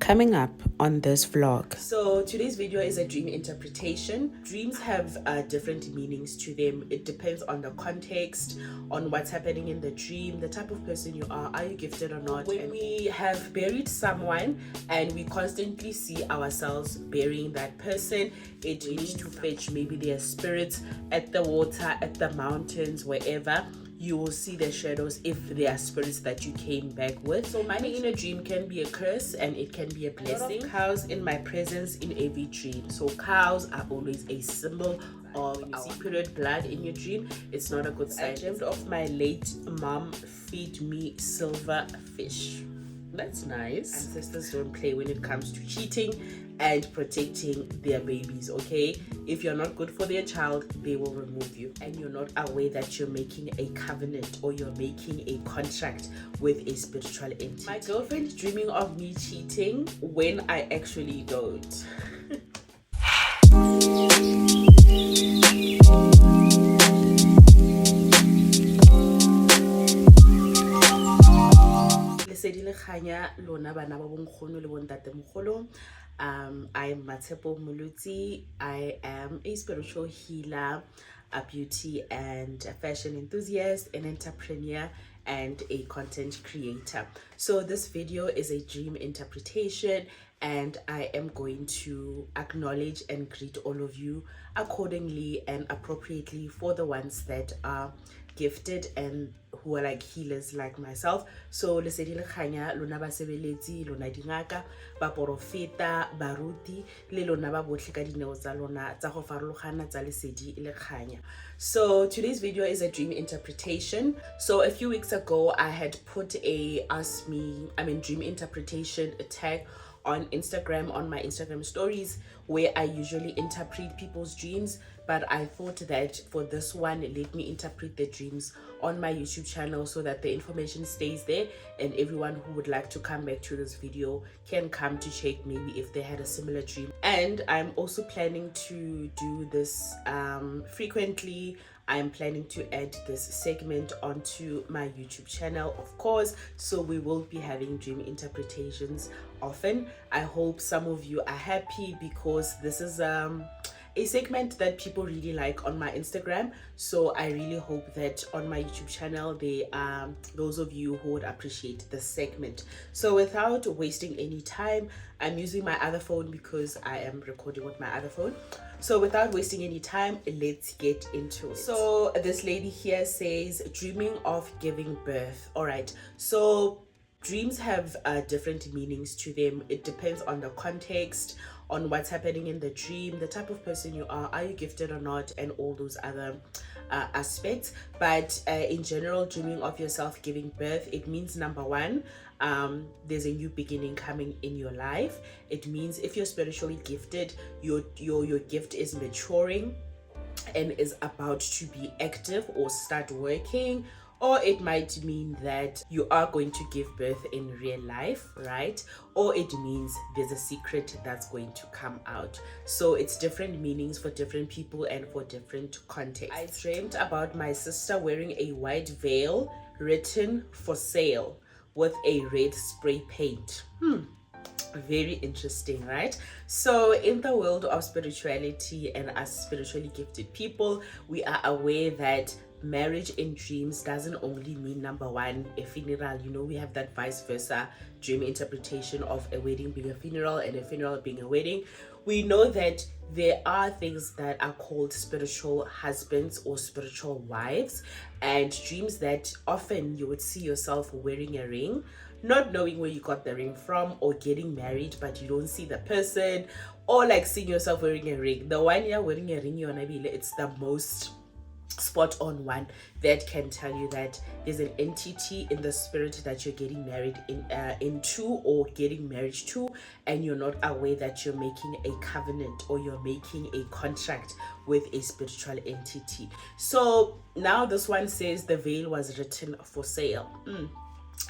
Coming up on this vlog. So today's video is a dream interpretation. Dreams have different meanings to them. It depends on the context, on what's happening in the dream, the type of person you are you gifted or not. When we have buried someone and we constantly see ourselves burying that person, it needs to fetch maybe their spirits at the water, at the mountains, wherever. You will see their shadows if they are spirits that you came back with. So money in a dream can be a curse and it can be a blessing. Cows in my presence in every dream. So cows are always a symbol of, when you see period blood in your dream, it's not a good sign. I dreamed of my late mom feed me silver fish. That's nice. Ancestors don't play when it comes to cheating and protecting their babies, okay? If you're not good for their child, they will remove you, and you're not aware that you're making a covenant or you're making a contract with a spiritual entity. My girlfriend dreaming of me cheating when I actually don't. Lesedi Kganya, lona bana ba bonkgono le bontate mogolo. I'm Matshepo Muluti. I am a spiritual healer, a beauty and a fashion enthusiast, an entrepreneur, and a content creator. So this video is a dream interpretation, and I am going to acknowledge and greet all of you accordingly and appropriately for the ones that are gifted and who are like healers like myself. So Lesedi Kganya, lona ba sebeletsi, lona dingaka, ba porofeta, baruti, le lona ba botlhe ka dineo tsa lona tsa go farologana tsa Lesedi Kganya. So today's video is a dream interpretation. So a few weeks ago I had put a dream interpretation tag on Instagram, on my Instagram stories, where I usually interpret people's dreams, but I thought that for this one, let me interpret the dreams on my YouTube channel so that the information stays there, and everyone who would like to come back to this video can come to check maybe if they had a similar dream. And I'm also planning to do this frequently. I'm planning to add this segment onto my YouTube channel, of course, so we will be having dream interpretations often. I hope some of you are happy because this is a segment that people really like on my Instagram. So I really hope that on my YouTube channel there are those of you who would appreciate this segment. So without wasting any time, I'm using my other phone because I am recording with my other phone. So without wasting any time, let's get into it. So this lady here says, dreaming of giving birth. All right, so dreams have different meanings to them. It depends on the context, on what's happening in the dream, the type of person you are you gifted or not, and all those other aspects. But in general, dreaming of yourself giving birth, it means number one, there's a new beginning coming in your life. It means if you're spiritually gifted, your gift is maturing and is about to be active or start working. Or it might mean that you are going to give birth in real life, right? Or it means there's a secret that's going to come out. So it's different meanings for different people and for different contexts. I dreamt about my sister wearing a white veil written "for sale" with a red spray paint. Very interesting, right? So in the world of spirituality and as spiritually gifted people, we are aware that marriage in dreams doesn't only mean number one, a funeral. You know, we have that vice versa dream interpretation of a wedding being a funeral and a funeral being a wedding. We know that there are things that are called spiritual husbands or spiritual wives, and dreams that often you would see yourself wearing a ring, not knowing where you got the ring from, or getting married but you don't see the person, or like seeing yourself wearing a ring. The one you're wearing a ring, it's the most spot on one that can tell you that there's an entity in the spirit that you're getting married into or getting married to, and you're not aware that you're making a covenant or you're making a contract with a spiritual entity. So now this one says the veil was written "for sale."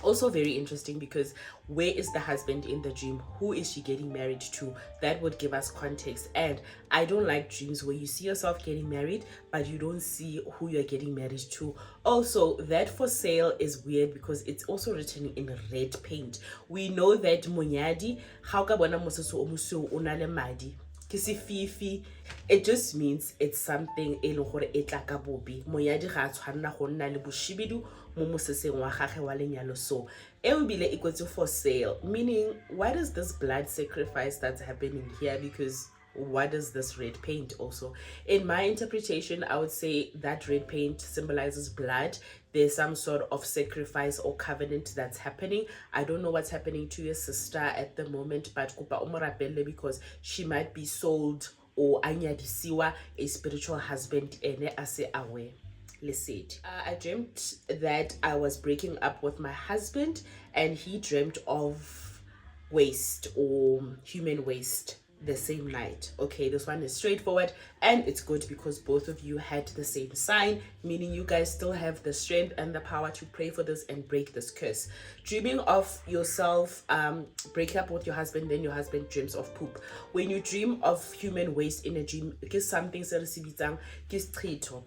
Also very interesting, because where is the husband in the dream? Who is she getting married to? That would give us context. And I don't like dreams where you see yourself getting married but you don't see who you're getting married to. Also, that for sale is weird because it's also written in red paint. We know that monyadi, how ka bona mosese o mosweu o na le madi, fifi. It just means it's something e leng gore e tla ka bobi. Monyadi ga a tshwanna go nna le boshibidu mo moseseng wa gagwe wa lenyalo. So e bile e kwetse for sale, meaning what is this blood sacrifice that's happening here? Because what is this red paint? Also, in my interpretation, I would say that red paint symbolizes blood. There's some sort of sacrifice or covenant that's happening. I don't know what's happening to your sister at the moment, but kupa umorapelle, because she might be sold or anyadisiwa a spiritual husband ene ase aware. Lesedi. I dreamt that I was breaking up with my husband and he dreamt of waste or human waste the same night. Okay, this one is straightforward and it's good because both of you had the same sign, meaning you guys still have the strength and the power to pray for this and break this curse. Dreaming of yourself breaking up with your husband, then your husband dreams of poop. When you dream of human waste in a dream, ke something se re se bitsang ke stritho.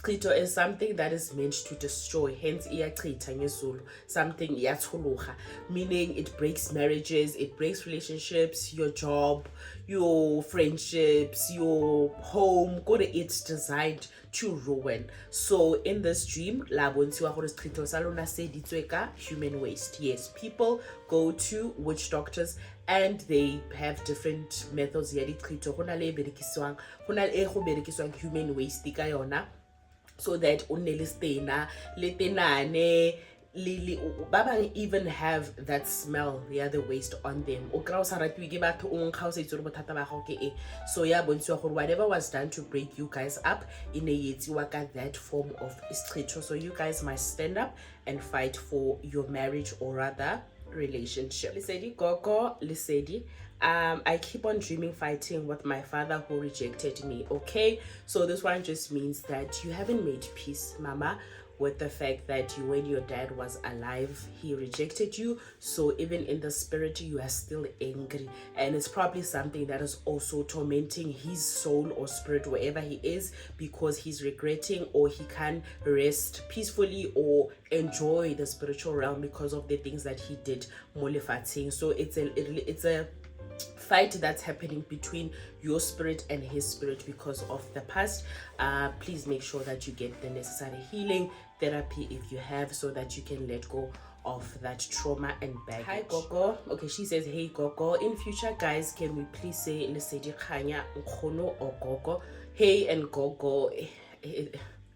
Qito is something that is meant to destroy, hence iyachitha ngeZulu, something iyachulucha, meaning it breaks marriages, it breaks relationships, your job, your friendships, your home, it's designed to ruin. So in this dream, la bontshiwa gore qito sa lona se ditswe ka human waste. Yes, people go to witch doctors and they have different methods ya diqito. Go na le berekiswang, go na le go berekiswang human waste ka yona, so that unelistena letenane baba even have that smell, yeah, the waste on them. So yeah, whatever was done to break you guys up in a that form of ischitro. So you guys must stand up and fight for your marriage, or rather relationship. Lesedi Gogo, Lesedi. I keep on dreaming fighting with my father who rejected me. Okay, so this one just means that you haven't made peace, mama, with the fact that when your dad was alive, he rejected you. So even in the spirit, you are still angry, and it's probably something that is also tormenting his soul or spirit wherever he is, because he's regretting, or he can't rest peacefully or enjoy the spiritual realm because of the things that he did. So it's a fight that's happening between your spirit and his spirit because of the past. Please make sure that you get the necessary healing therapy if you have, so that you can let go of that trauma and baggage. Hi Gogo. Okay, she says, hey Gogo, in future guys, can we please say Lesedi Kganya Nkgono or Gogo? Hey and Gogo.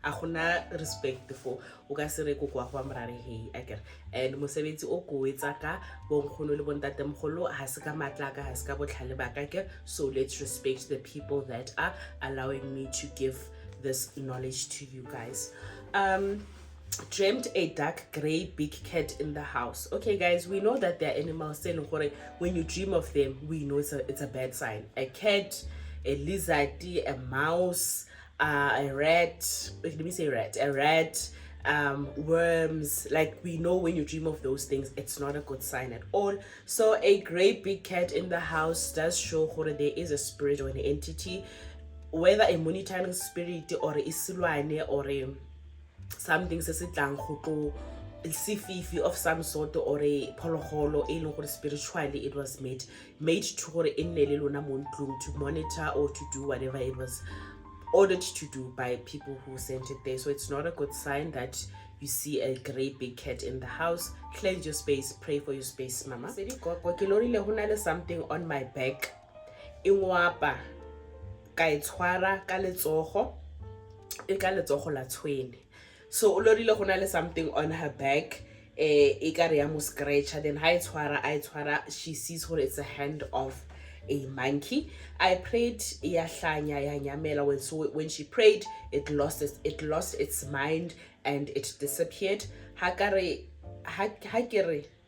A gona respect for o ka se re ko kwa mrare he akere, and mosebetsi o ko etsa ka bonkgono le bontatemogolo ha se ka matlaka, ha se ka botlhale ba ka ke. So let's respect the people that are allowing me to give this knowledge to you guys. Dreamt a dark gray big cat in the house. Okay guys, we know that they're animals. When you dream of them, we know it's a bad sign. A cat, a lizard, a mouse, a rat, let me say rat, a rat, worms. Like, we know when you dream of those things, it's not a good sign at all. So a great big cat in the house does show that there is a spirit or an entity, whether a monitoring spirit or a silwane or a something sififi of some sort, or a pologolo spiritually it was made to monitor or to do whatever it was ordered to do by people who sent it there. So it's not a good sign that you see a great big cat in the house. Cleanse your space, pray for your space, mama. Something on my back, ingwapa ka itshwara ka letsogo la tshwene. So ulorile go na le something on her back, e ka re ya mo scratcher, then ha itshwara she sees what it's a hand of a monkey. I prayed ya hlanya ya nyamela, when she prayed it lost its mind and it disappeared. Hakare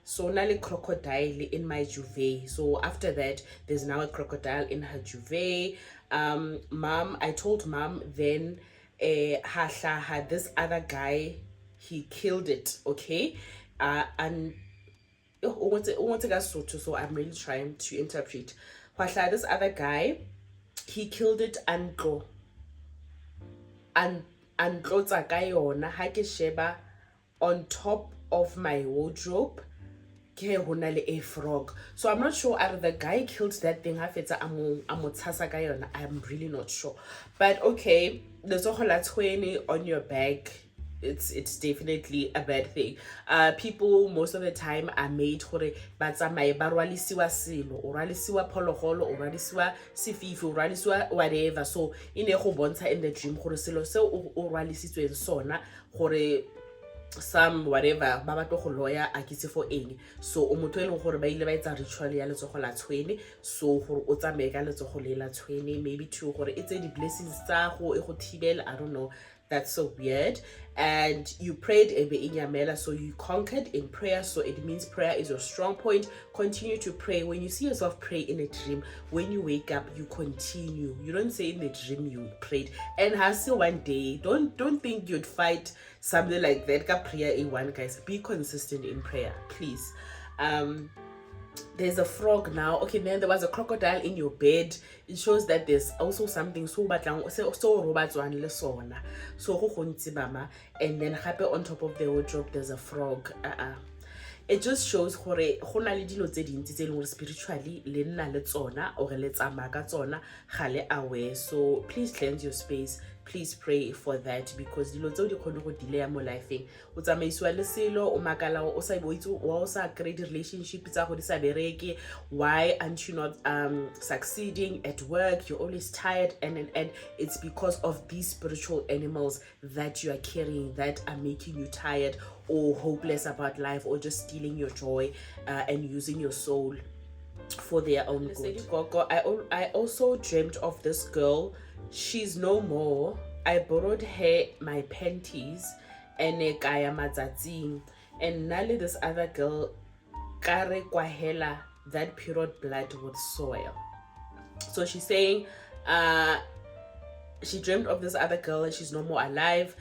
so na le crocodile in my duvet. So after that, there's now a crocodile in her duvet. I told mom then had this other guy, he killed it, okay? and so I'm really trying to interpret. This other guy, he killed it and go and tlotsa ka yona ha ke sheba on top of my wardrobe ke hona le a frog. So I'm not sure either the guy killed that thing ha fetsa a mo tshasa ka yona. I'm really not sure, but okay, there's a whole 20 on your back. It's definitely a bad thing. People most of the time are made gore ba tsamaye ba rwalisiwa selo, o rwalisiwa phologolo, o rwalisiwa sefifi, o rwalisiwa whatever. So ine go bontsha in the dream gore selo se o rwalisitsweng sona gore some whatever ba batlo go lawyer a kitse for eng. So o motho eleng gore ba ile ba etsa ritual ya letsogo la tshwene, so gore o tsamaye ka letsogo le la tshwene, maybe to gore it's the blessings tsa go e go thibela, I don't know. That's so weird. And you prayed ebe inyamela, so you conquered in prayer. So it means prayer is your strong point. Continue to pray. When you see yourself pray in a dream, when you wake up, you continue. You don't say in the dream you prayed. And has one day, don't think you'd fight something like that. Ka prayer in one, guys. Be consistent in prayer, please. There's a frog now. Okay, then there was a crocodile in your bed. It shows that there's also something so batlang so robatswan le sona. So go gontsi mama. And then happy on top of the wardrobe there's a frog. It just shows gore go na le dilo tse dintsi tse leng spiritually le nna le tsona or le tsamaya ka tsona ga le aware. So please cleanse your space. Please pray for that, because dilo tseo di kgone go delay mo lifeng. O tsamaisiwa le selo o makala o sa boitse wa o sa create relationship tsa go di sa bereke. Why aren't you not succeeding at work? You're always tired, and it's because of these spiritual animals that you are carrying that are making you tired or hopeless about life, or just stealing your joy and using your soul for their own good. I also dreamt of this girl. She's no more. I borrowed her my panties and kaya matsatsing, and Nali, this other girl, kare kwahela that period blood with soil. So she's saying she dreamt of this other girl and she's no more alive.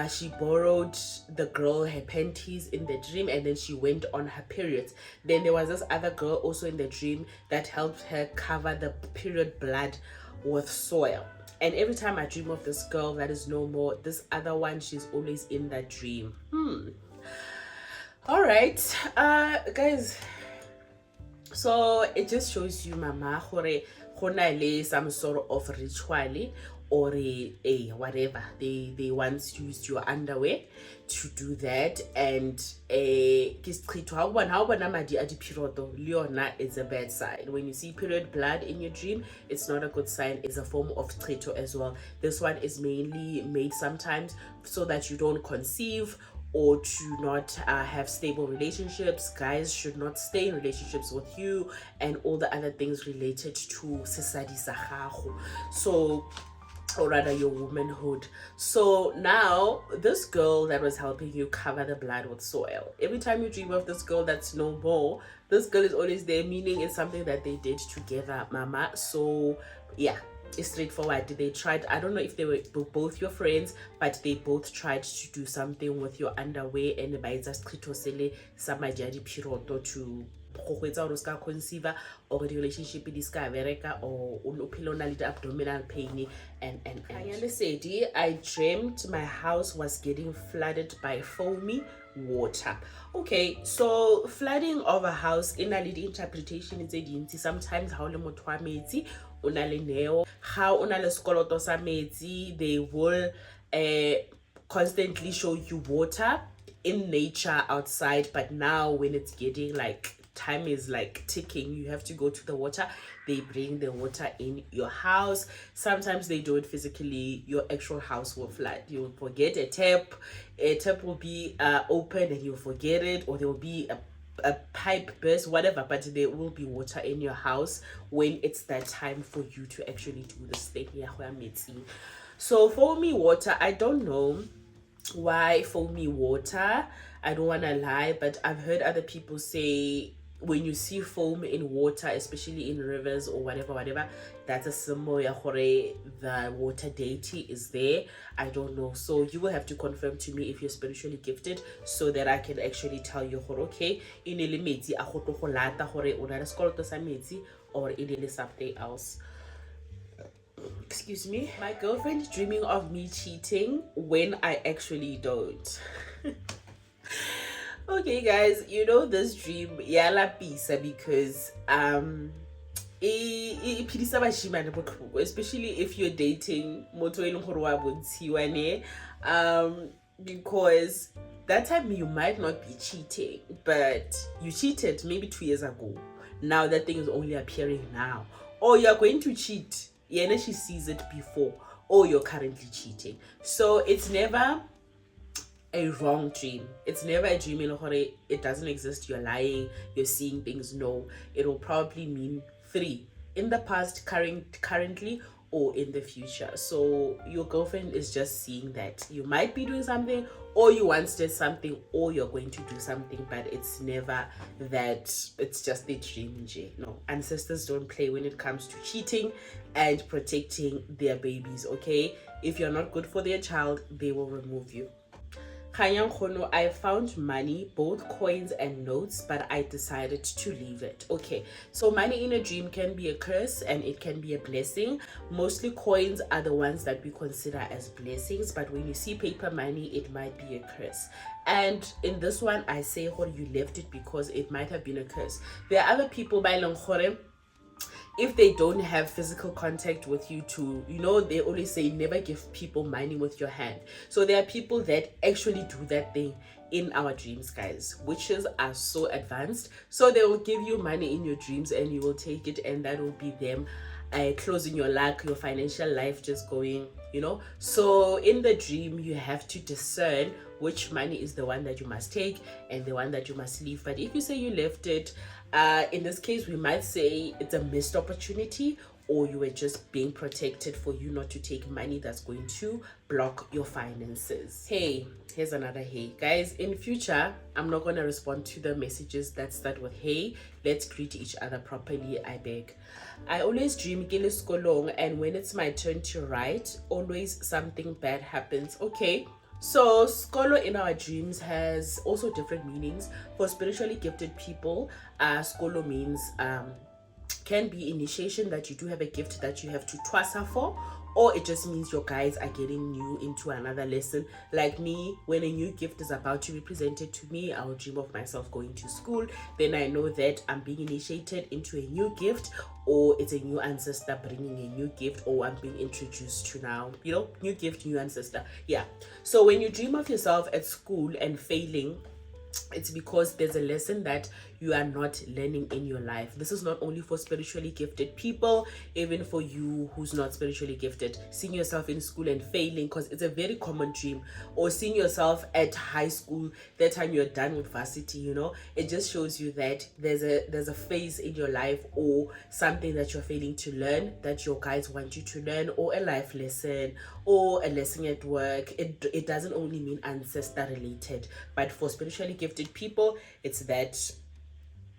She borrowed the girl her panties in the dream, and then she went on her periods. Then there was this other girl also in the dream that helped her cover the period blood with soil. And every time I dream of this girl that is no more, this other one, she's always in that dream. All right, guys. So it just shows you mama gore gona le some sort of ritual or a whatever. They once used your underwear to do that, and how madi a period leona is a bad sign. When you see period blood in your dream, it's not a good sign. It's a form of trito as well. This one is mainly made sometimes so that you don't conceive or to not have stable relationships. Guys should not stay in relationships with you, and all the other things related to sesadi sa gago. So, or rather your womanhood. So now this girl that was helping you cover the blood with soil, every time you dream of this girl that's no more, this girl is always there, meaning it's something that they did together, mama. So yeah, it's straightforward. They tried, I don't know if they were both your friends, but they both tried to do something with your underwear, and by just kritosele samajadi piroto to conceive, or the relationship is vereka, or unopilona abdominal pain and Lesedi, I dreamt my house was getting flooded by foamy water. Okay, so flooding of a house in a lead interpretation is sometimes how le motho wa metsi o na le neo, how o na le skoloto sa metsi, they will constantly show you water in nature outside, but now when it's getting like time is like ticking, you have to go to the water. They bring the water in your house. Sometimes they do it physically. Your actual house will flood. You'll forget a tap will be open and you'll forget it, or there will be a pipe burst, whatever, but there will be water in your house when it's that time for you to actually do this thing. So foamy water, I don't know why foamy water, I don't want to lie, but I've heard other people say when you see foam in water, especially in rivers or whatever, that's a symbol ya hore the water deity is there. I don't know, so you will have to confirm to me if you're spiritually gifted, so that I can actually tell you hore okay in ele metsi a go tlo go lata hore o na le sekoloto sa metsi or it is something else. Excuse me. My girlfriend dreaming of me cheating when I actually don't. Okay guys, you know this dream yala pisa because especially if you're dating because that time you might not be cheating, but you cheated maybe 2 years ago. Now that thing is only appearing now, or you're going to cheat, yeah, she sees it before, or you're currently cheating. So it's never a wrong dream. It's never a dream in a it doesn't exist, you're lying, you're seeing things. No, it will probably mean 3 in the past, currently, or in the future. So your girlfriend is just seeing that you might be doing something, or you once did something, or you're going to do something, but it's never that it's just a dream. No, ancestors don't play when it comes to cheating and protecting their babies. Okay, if you're not good for their child, they will remove you. Kganya, I found money, both coins and notes, but I decided to leave it. Okay, so money in a dream can be a curse and it can be a blessing. Mostly coins are the ones that we consider as blessings, but when you see paper money, it might be a curse. And in this one, I say you left it because it might have been a curse. There are other people by Langkhore, if they don't have physical contact with you too, you know, they always say never give people money with your hand. So there are people that actually do that thing in our dreams, guys. Witches are so advanced, so they will give you money in your dreams and you will take it, and that will be them closing your luck, your financial life just going, you know. So in the dream, you have to discern which money is the one that you must take and the one that you must leave. But if you say you left it, in this case, we might say it's a missed opportunity, or you were just being protected for you not to take money that's going to block your finances. Hey, here's another hey. Guys, in future, I'm not going to respond to the messages that start with hey. Let's greet each other properly, I beg. I always dream gile skolong, and when it's my turn to write, always something bad happens. Okay. So skolo in our dreams has also different meanings. For spiritually gifted people, skolo means can be initiation, that you do have a gift that you have to twasa for, or it just means your guides are getting you into another lesson. Like me, when a new gift is about to be presented to me, I will dream of myself going to school. Then I know that I'm being initiated into a new gift, or it's a new ancestor bringing a new gift, or I'm being introduced to now, you know, new gift, new ancestor. Yeah. So when you dream of yourself at school and failing, it's because there's a lesson that you are not learning in your life. This is not only for spiritually gifted people, even for you who's not spiritually gifted. Seeing yourself in school and failing, because it's a very common dream, or seeing yourself at high school, that time you're done with varsity, you know, it just shows you that there's a phase in your life or something that you're failing to learn, that your guides want you to learn, or a life lesson, or a lesson at work. It doesn't only mean ancestor related, but for spiritually gifted people, it's that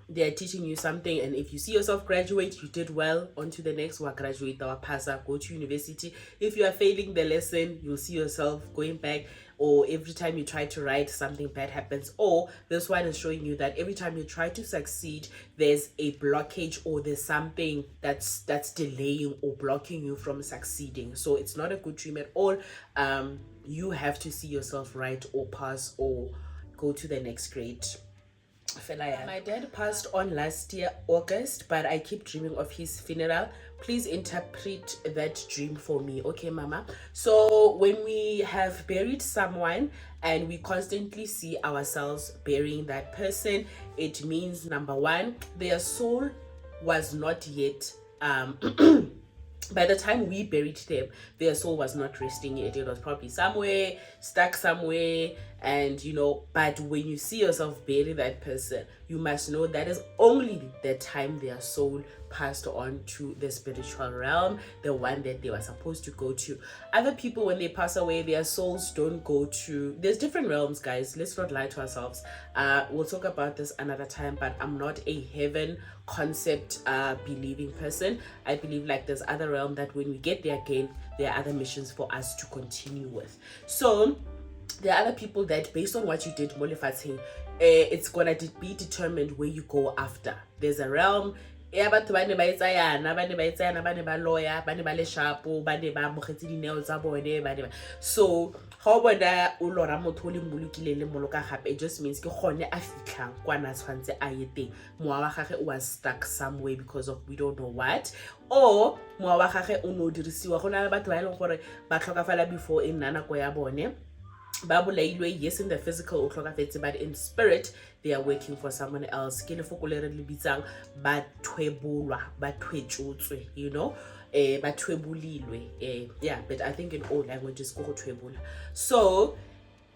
they're teaching you something, and if you see yourself graduate, you did well, on to the next one, graduate or pass, go to university. If you are failing the lesson, you'll see yourself going back, or every time you try to write, something bad happens. Or this one is showing you that every time you try to succeed, there's a blockage, or there's something that's delaying or blocking you from succeeding. So it's not a good dream at all. You have to see yourself write or pass or go to the next grade. My dad passed on last year August, but I keep dreaming of his funeral. Please interpret that dream for me. Okay, mama. So when we have buried someone and we constantly see ourselves burying that person, it means, number one, their soul was not yet by the time we buried them, their soul was not resting yet. It was probably somewhere, stuck somewhere, And but when you see yourself burying that person, you must know that is only the time their soul passed on to the spiritual realm, the one that they were supposed to go to. Other people, when they pass away, their souls don't go to, there's different realms, guys, let's not lie to ourselves. We'll talk about this another time, but I'm not a heaven concept believing person. I believe like there's other realm that when we get there again, there are other missions for us to continue with. So there are other people that based on what you did mo lefatsheng, it's gonna be determined where you go after. There's a realm ya batho ba ne ba etsayana ba ne ba lawyer ba ne ba le shapo ba ne ba mogetse dineo tsa bone ba ne ba. So how bona o lora motho le molukile le moloka gape, it just means ke gone a fitlhang kwa na tshwantse a ye teng. Mowa wa gage was stuck somewhere because of we don't know what, or mowa wa gage o no dirisiwa. Go na le batho ba ileng gore ba tlhokafala before e nna nako ya bone ba bolailwe, yes, in the physical o tlhokafetse, but in spirit they are working for someone else. Ke lefoko le re le bitsang ba thwebolwa, ba thwetsotswe, ba thwebulilwe. Yeah, but I think in all languages go thwebola. So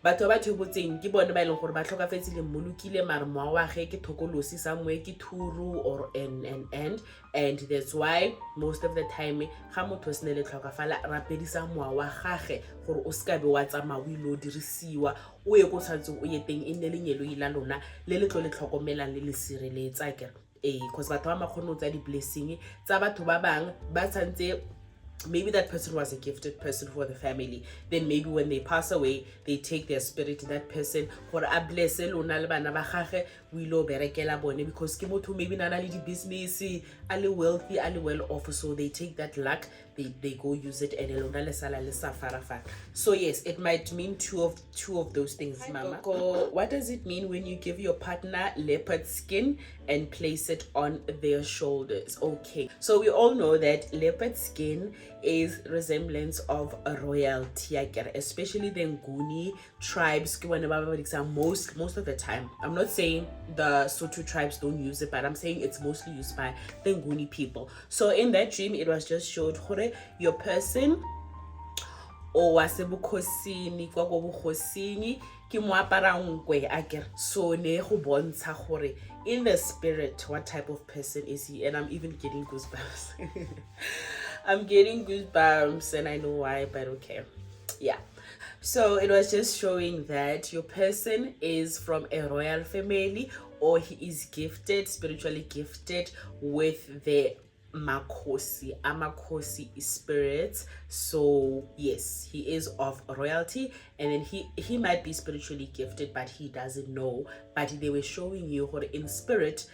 batho ba thwebotseng ke bone ba ileng gore ba tlhokafetse le molukile mara moa wa ge ke thokolosi somewhere ke thuru or and that's why most of the time ga motho se ne le tlhokafala rapedisa moa wa gage gore o ska be wa tsamaya o ile o dirisiwa o ye go tshwantseng o ye teng e nne le nyelo ila lona le le tlo le tlhokomelang le le sireletsa kere because batho ba makgono tsa di blessing tsa batho ba bang ba tshantse. Maybe that person was a gifted person for the family. Then maybe when they pass away, they take their spirit to that person. For a bless lona le bana ba gage we lo berekela bone because ke motho maybe na le di business, a le wealthy, a le well off, so they take that luck, they go use it and lona le sala le safara. So yes, it might mean two of those things, mama. What does it mean when you give your partner leopard skin and place it on their shoulders? Okay, so we all know that leopard skin is resemblance of a royalty, especially the Nguni tribes. Most of the time, I'm not saying the Sotu tribes don't use it, but I'm saying it's mostly used by the Nguni people. So in that dream, it was just showed your person o wa se bukhosini kwa go bukhosini ke moapara nkwe akere. So ne go bontsha gore in the spirit what type of person is he, and I'm even getting goosebumps. I'm getting goosebumps and I know why, but okay. Yeah. So it was just showing that your person is from a royal family or he is gifted, spiritually gifted with the Makosi, Amakosi spirits. So yes, he is of royalty, and then he might be spiritually gifted, but he doesn't know. But they were showing you in spirit,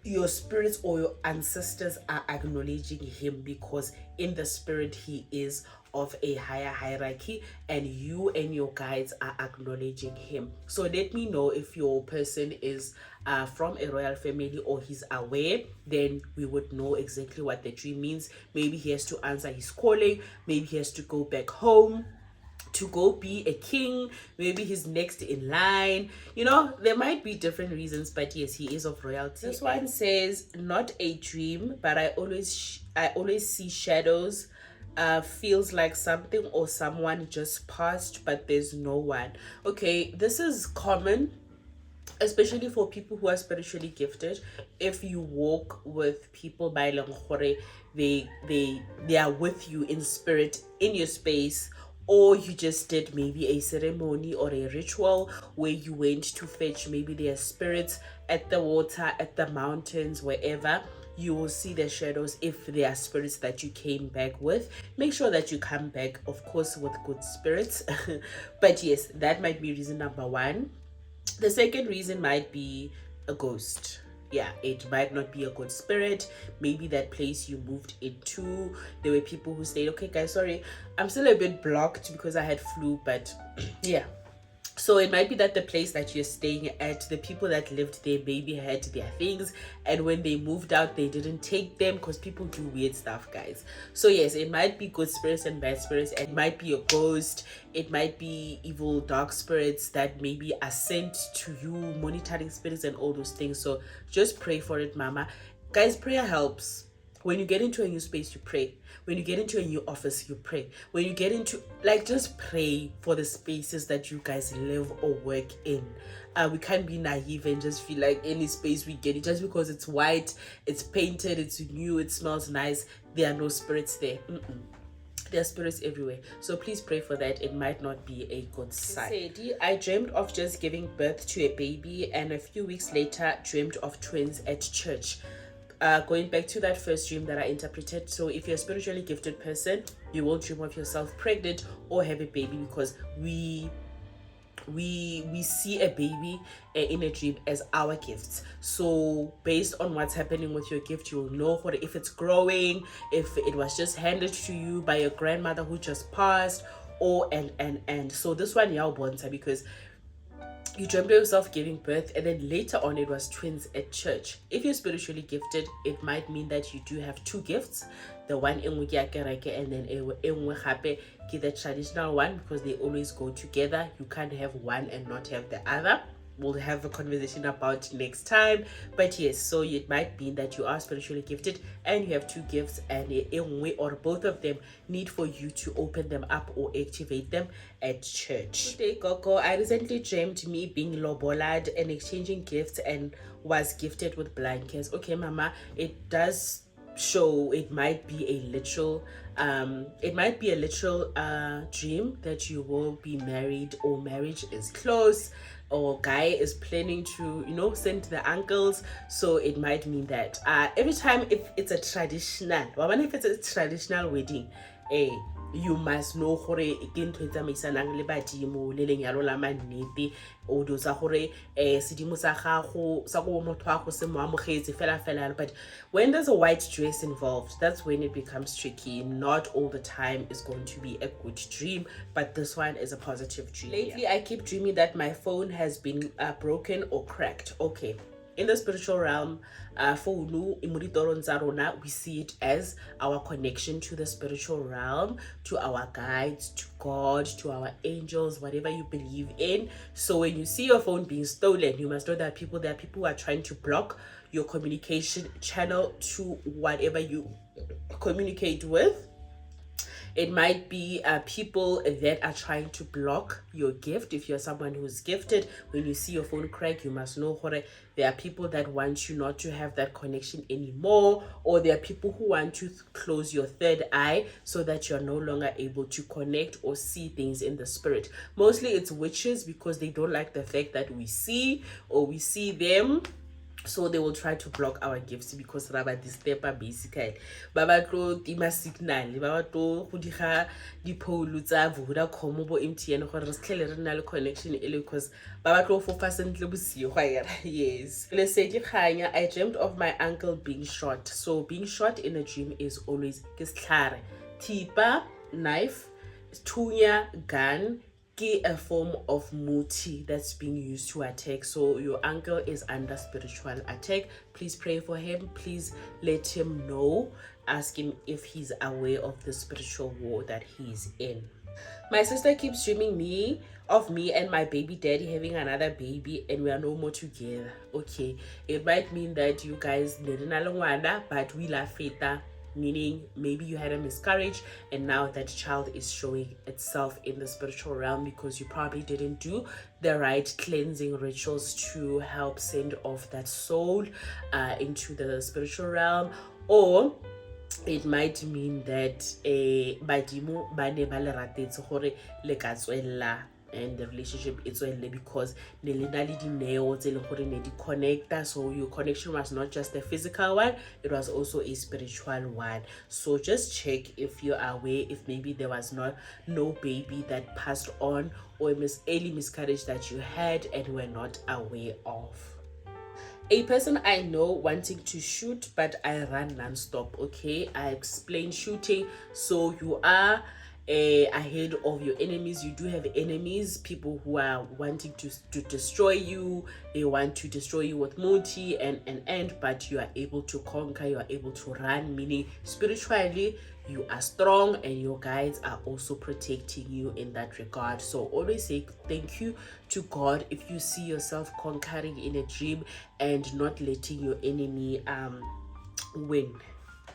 your spirits or your ancestors are acknowledging him because in the spirit he is of a higher hierarchy and you and your guides are acknowledging him. So let me know if your person is from a royal family or he's aware, then we would know exactly what the dream means. Maybe he has to answer his calling, maybe he has to go back home to go be a king, maybe he's next in line, there might be different reasons, but yes, he is of royalty. This one says not a dream, but I always see shadows. Feels like something or someone just passed, but there's no one. Okay, this is common, especially for people who are spiritually gifted. If you walk with people by Langkhore, they are with you in spirit in your space, or you just did maybe a ceremony or a ritual where you went to fetch maybe their spirits at the water, at the mountains, wherever, you will see the shadows. If they are spirits that you came back with, make sure that you come back, of course, with good spirits. But yes, that might be reason number one. The second reason might be a ghost. Yeah, it might not be a good spirit. Maybe that place you moved into, there were people who said, okay guys, sorry, I'm still a bit blocked because I had flu, but yeah. So it might be that the place that you're staying at, the people that lived there maybe had their things, and when they moved out, they didn't take them because people do weird stuff, guys. So yes, it might be good spirits and bad spirits. It might be a ghost. It might be evil, dark spirits that maybe are sent to you, monitoring spirits and all those things. So just pray for it, mama. Guys, prayer helps. When you get into a new space, you pray. When you get into a new office, you pray. When you get into, like, just pray for the spaces that you guys live or work in. We can't be naive and just feel like any space we get, just because it's white, it's painted, it's new, it smells nice, there are no spirits there. There are spirits everywhere. So please pray for that. It might not be a good sign. Lesedi, I dreamed of just giving birth to a baby, and a few weeks later dreamed of twins at church. Going back to that first dream that I interpreted, so if you're a spiritually gifted person, you will dream of yourself pregnant or have a baby, because we see a baby in a dream as our gifts. So based on what's happening with your gift, you will know what, if it's growing, if it was just handed to you by your grandmother who just passed, or and so this one, yeah, because you dreamt of yourself giving birth, and then later on it was twins at church. If you're spiritually gifted, it might mean that you do have two gifts. The one in and then the traditional one, because they always go together. You can't have one and not have the other. We'll have a conversation about next time. But yes, so it might be that you are spiritually gifted and you have two gifts, and or both of them need for you to open them up or activate them at church. Today, Coco, I recently dreamed me being lobolad and exchanging gifts, and was gifted with blankets. Okay, Mama, it does show it might be a literal dream that you will be married, or marriage is close, or guy is planning to, send the uncles. So it might mean that every time, if it's a traditional wedding, you must know gore ke ntho e tsamaisanang le badimo le lenyalo la mannete, o do sa gore sedimo sa gago sa go motho wa go se mo amogetse fela. But when there's a white dress involved, that's when it becomes tricky. Not all the time is going to be a good dream, but this one is a positive dream. Lately, I keep dreaming that my phone has been broken or cracked. Okay. In the spiritual realm, we see it as our connection to the spiritual realm, to our guides, to God, to our angels, whatever you believe in. So when you see your phone being stolen, you must know that there are people who are trying to block your communication channel to whatever you communicate with. It might be people that are trying to block your gift. If you're someone who's gifted, when you see your phone crack, you must know there are people that want you not to have that connection anymore, or there are people who want to close your third eye so that you're no longer able to connect or see things in the spirit. Mostly it's witches, because they don't like the fact that we see them. So they will try to block our gifts, because raba disturber basically. Baba tlo tima signal, baba tlo go diga dipholo tsa Vodacom bo MTN gore re tlhele re na le connection because baba tlo fofa sentle bosigo ya. Yes. Lesedi Kganya, I dreamt of my uncle being shot. So being shot in a dream is always kistlare, tipa, knife, tunya, gun, a form of muti that's being used to attack. So your uncle is under spiritual attack. Please pray for him. Please let him know. Ask him if he's aware of the spiritual war that he's in. My sister keeps dreaming of me and my baby daddy having another baby, and we are no more together. Okay, it might mean that you guys but we love feta, meaning maybe you had a miscarriage and now that child is showing itself in the spiritual realm because you probably didn't do the right cleansing rituals to help send off that soul into the spiritual realm. Or it might mean that badimo ba ne ba le ratetse gore le ka tswella and the relationship is well because ne connecta. So your connection was not just a physical one, it was also a spiritual one. So just check if you're aware, if maybe there was no baby that passed on, or early miscarriage that you had and were not aware of. A person I know wanting to shoot, but I run non-stop. Okay, I explain shooting. So you are ahead of your enemies. You do have enemies, people who are wanting to destroy you. They want to destroy you with muti and but you are able to conquer, you are able to run, meaning spiritually you are strong and your guides are also protecting you in that regard. So always say thank you to God if you see yourself conquering in a dream and not letting your enemy win.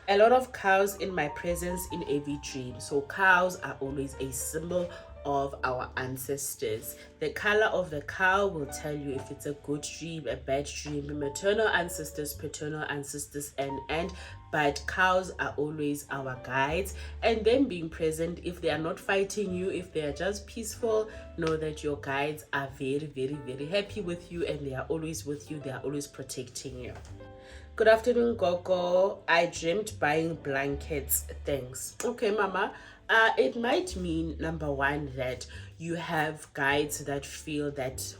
A lot of cows in my presence in every dream. So cows are always a symbol of our ancestors. The color of the cow will tell you if it's a good dream, a bad dream, maternal ancestors, paternal ancestors, and but cows are always our guides, and them being present, if they are not fighting you, if they are just peaceful, know that your guides are very, very, very happy with you, and they are always with you, they are always protecting you. Good afternoon, Gogo. I dreamt buying blankets. Thanks. Okay, Mama. It might mean number one that you have guides that feel that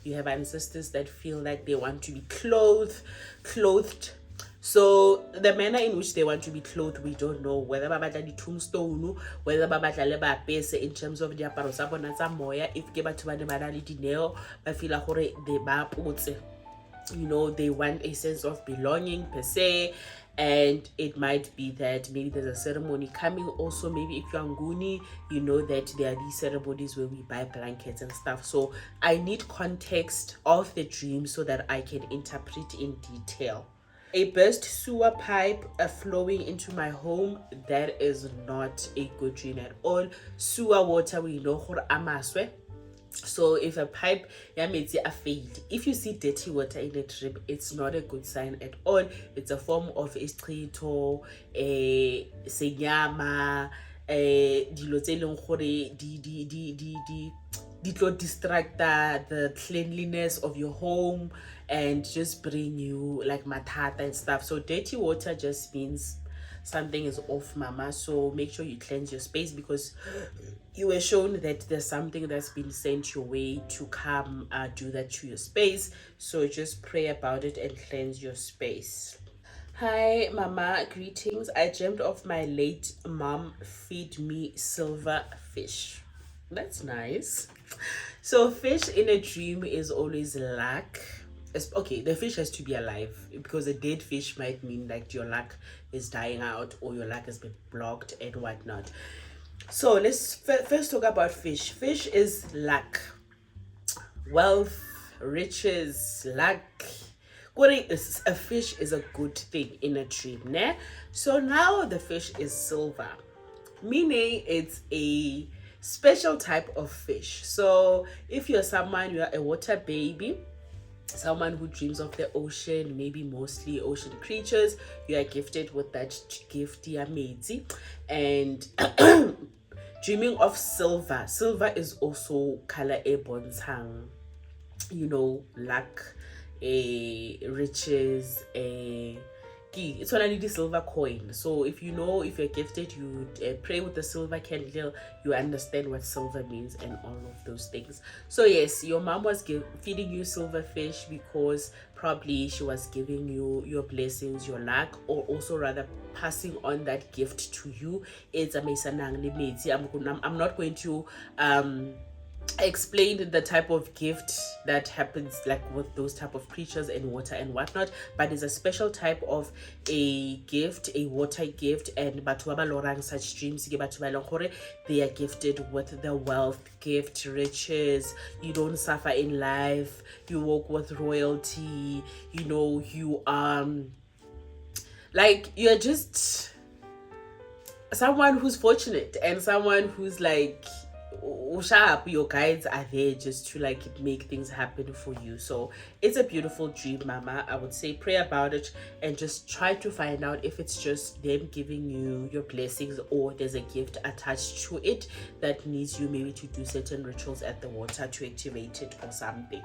you have ancestors that feel like they want to be clothed. So the manner in which they want to be clothed, we don't know. Whether babatla di tombstone, whether babatla le ba pese in terms of diaparo tsa bona tsa moya, if ke batho ba ne ba na le dineo, ba feel gore they ba potse. They want a sense of belonging per se, and it might be that maybe there's a ceremony coming. Also, maybe if you're Nguni, you know that there are these ceremonies where we buy blankets and stuff. So I need context of the dream so that I can interpret in detail. A burst sewer pipe flowing into my home, that is not a good dream at all. Sewer water, we know gore amaswe. So if a pipe yametsi a failed, if you see dirty water in a dream, it's not a good sign at all. It's a form of estrito, senyama, dilo tse leng gore di tlo distract the cleanliness of your home and just bring you like matata and stuff. So dirty water just means something is off, Mama. So make sure you cleanse your space, because you were shown that there's something that's been sent your way to come do that to your space. So just pray about it and cleanse your space. Hi, Mama. Greetings. I dreamt of my late mom feed me silver fish. That's nice. So fish in a dream is always luck. Okay, the fish has to be alive, because a dead fish might mean like your luck is dying out or your luck has been blocked and whatnot. So let's first talk about fish. Fish is luck, wealth, riches, luck. A fish is a good thing in a dream, ne? So now the fish is silver, meaning it's a special type of fish. So if you're someone, you're a water baby, someone who dreams of the ocean, maybe mostly ocean creatures, you are gifted with that gift, Yamezi. And dreaming of silver is also color a bontang, luck, riches, it's only the silver coin. So if you're gifted, you pray with the silver candle, you understand what silver means and all of those things. So yes, your mom was feeding you silver fish because probably she was giving you your blessings, your luck, or also rather passing on that gift to you. It's amazing. I'm not going to explained the type of gift that happens like with those type of creatures and water and whatnot, but it's a special type of a gift, a water gift. And batho ba lorang such dreams ke batho ba leng gore they are gifted with the wealth gift, riches. You don't suffer in life, you walk with royalty, you like you're just someone who's fortunate and someone who's like sharp. Your guides are there just to like make things happen for you. So it's a beautiful dream, Mama. I would say pray about it and just try to find out if it's just them giving you your blessings or there's a gift attached to it that needs you maybe to do certain rituals at the water to activate it or something.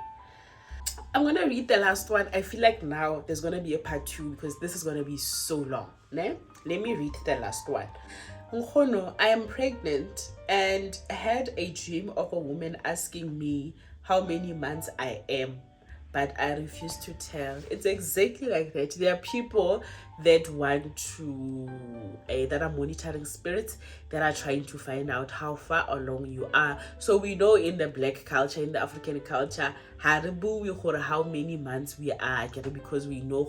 I'm gonna read the last one. I feel like now there's gonna be a part 2 because this is gonna be so long. Ne? Let me read the last one. Nkgono, I am pregnant and had a dream of a woman asking me how many months I am, but I refuse to tell. It's exactly like that. There are people that want to, that are monitoring spirits, that are trying to find out how far along you are. So we know in the Black culture, in the African culture, how many months we are, because we know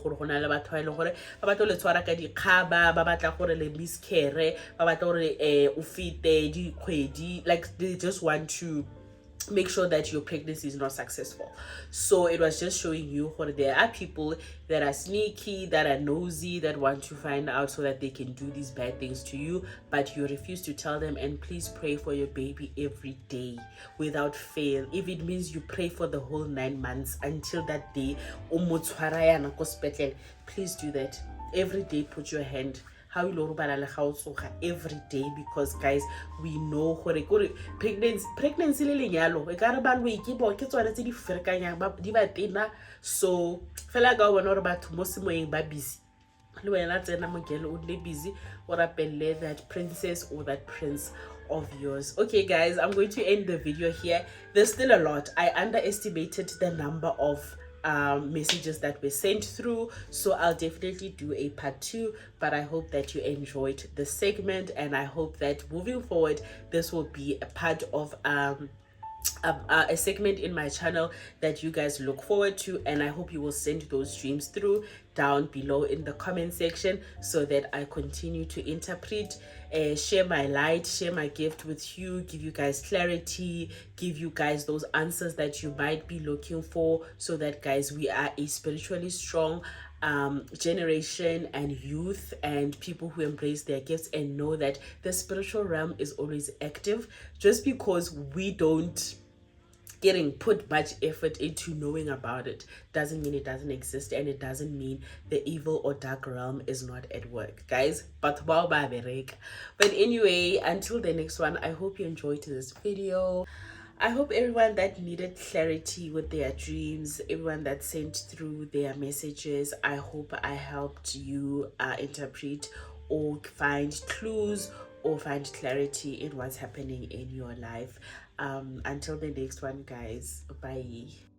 like they just want to make sure that your pregnancy is not successful. So it was just showing you that there are people that are sneaky, that are nosy, that want to find out so that they can do these bad things to you, but you refuse to tell them. And please pray for your baby every day without fail. If it means you pray for the whole 9 months until that day, please do that every day. Put your hand how you every day, because guys, we know pregnancy le lenyalo e ka re ba lo ikibo ke tsone tse di ferekanyang di ba tena. So fela ka bona gore batho mo semoyeng ba busy, le wena tsena mogele o le busy or rapelle that princess or that prince of yours. Okay guys, I'm going to end the video here. There's still a lot. I underestimated the number of messages that were sent through, so I'll definitely do a part 2. But I hope that you enjoyed the segment, and I hope that moving forward this will be a part of a segment in my channel that you guys look forward to. And I hope you will send those dreams through down below in the comment section, so that I continue to interpret, share my light, share my gift with you, give you guys clarity, give you guys those answers that you might be looking for, so that guys, we are a spiritually strong generation and youth and people who embrace their gifts and know that the spiritual realm is always active. Just because we don't getting put much effort into knowing about it doesn't mean it doesn't exist, and it doesn't mean the evil or dark realm is not at work, guys. But anyway, until the next one, I hope you enjoyed this video. I hope everyone that needed clarity with their dreams, everyone that sent through their messages, I hope I helped you interpret or find clues or find clarity in what's happening in your life. Until the next one, guys, bye.